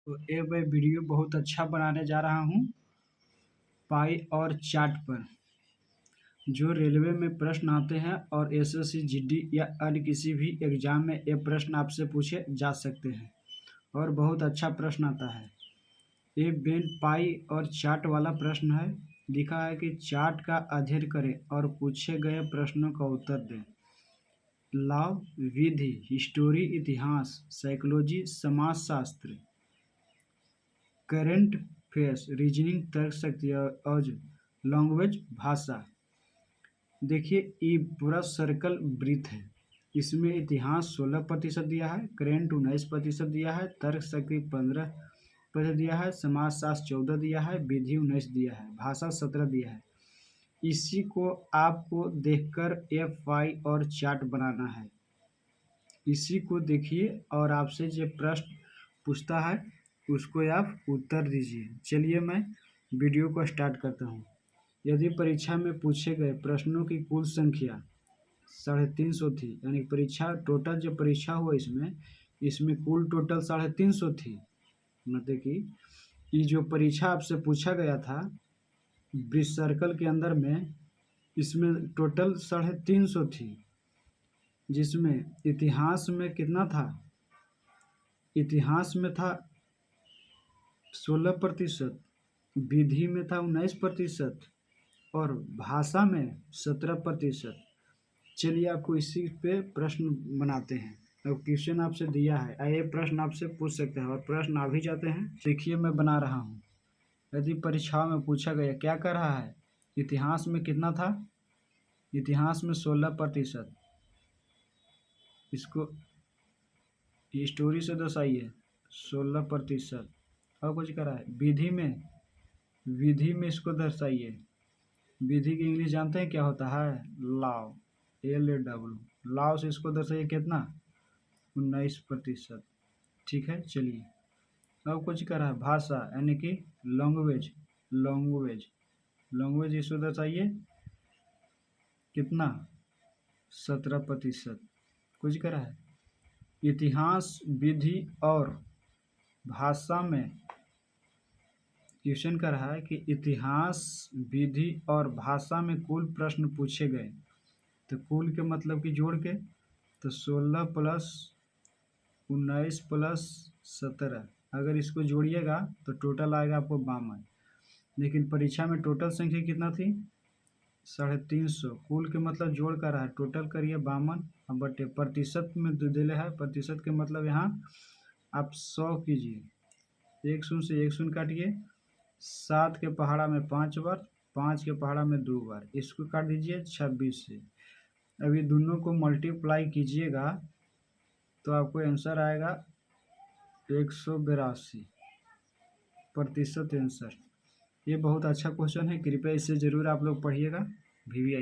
तो ये मैं वीडियो बहुत अच्छा बनाने जा रहा हूँ पाई और चार्ट पर। जो रेलवे में प्रश्न आते हैं और एसएससी जीडी या अन्य किसी भी एग्जाम में ये प्रश्न आपसे पूछे जा सकते हैं और बहुत अच्छा प्रश्न आता है। ये बेन पाई और चार्ट वाला प्रश्न है। लिखा है कि चार्ट का अध्ययन करें और पूछे गए प्रश्नों का उत्तर दें। लॉ, विधि, हिस्टोरी इतिहास, साइकोलॉजी समाजशास्त्र, करंट अफेयर्स, रीजनिंग तर्कशक्ति और लैंग्वेज भाषा। देखिए ये पूरा सर्कल वृत्त है। इसमें इतिहास 16% दिया है, करंट 19% दिया है, तर्कशक्ति 15% दिया है, समाजशास्त्र 14 दिया है, विधि 19 दिया है, भाषा 17 दिया है। इसी को आपको देखकर एफ वाई और चार्ट बनाना है। इसी को देखिए और आपसे जो प्रश्न पूछता है उसको आप उत्तर दीजिए। चलिए मैं वीडियो को स्टार्ट करता हूँ। यदि परीक्षा में पूछे गए प्रश्नों की कुल संख्या 350 थी, यानी परीक्षा टोटल जो परीक्षा हुआ इसमें कुल टोटल 350 थी। मतलब कि ये जो परीक्षा आपसे पूछा गया था वृत्त सर्कल के अंदर में, इसमें टोटल 350 थी, जिसमें इतिहास में कितना था? इतिहास में था 16%, विधि में था 19% और भाषा में 17%। चलिए आपको इसी पे प्रश्न बनाते हैं। अब क्वेश्चन आपसे दिया है, ये प्रश्न आपसे पूछ सकते हैं और प्रश्न आ भी जाते हैं। देखिए मैं बना रहा हूँ। यदि परीक्षा में पूछा गया, क्या कर रहा है? इतिहास में कितना था? इतिहास में 16%। इसको हिस्टोरी से दर्शाइए 16%। और कुछ कर रहा है? विधि में इसको दर्शाइए। विधि की इंग्लिश जानते हैं क्या होता है? Law, LAW। लॉ से इसको दर्शाइए कितना? 19%। ठीक है, चलिए अब कुछ कर रहा है। भाषा यानी कि लैंग्वेज इसको दर्शाइए कितना? 17%। कुछ कर रहा है। इतिहास, विधि और भाषा में क्वेश्चन कर रहा है कि इतिहास, विधि और भाषा में कुल प्रश्न पूछे गए, तो कुल के मतलब कि जोड़ के, तो 16 प्लस 19 प्लस 17, अगर इसको जोड़िएगा तो टोटल आएगा आपको 52। लेकिन परीक्षा में टोटल संख्या कितना थी? 350। कुल के मतलब जोड़ कर रहा है, टोटल करिए 52 और बटे प्रतिशत में दिले है। प्रतिशत के मतलब यहाँ आप 100 कीजिए, 1 शून्य से 1 शून्य काटिए, 7 के पहाड़ा में 5 बार, 5 के पहाड़ा में 2 बार, इसको काट दीजिए 26 से। अभी दोनों को मल्टीप्लाई कीजिएगा तो आपको आंसर आएगा 182 प्रतिशत आंसर। ये बहुत अच्छा क्वेश्चन है, कृपया इसे ज़रूर आप लोग पढ़िएगा। VVI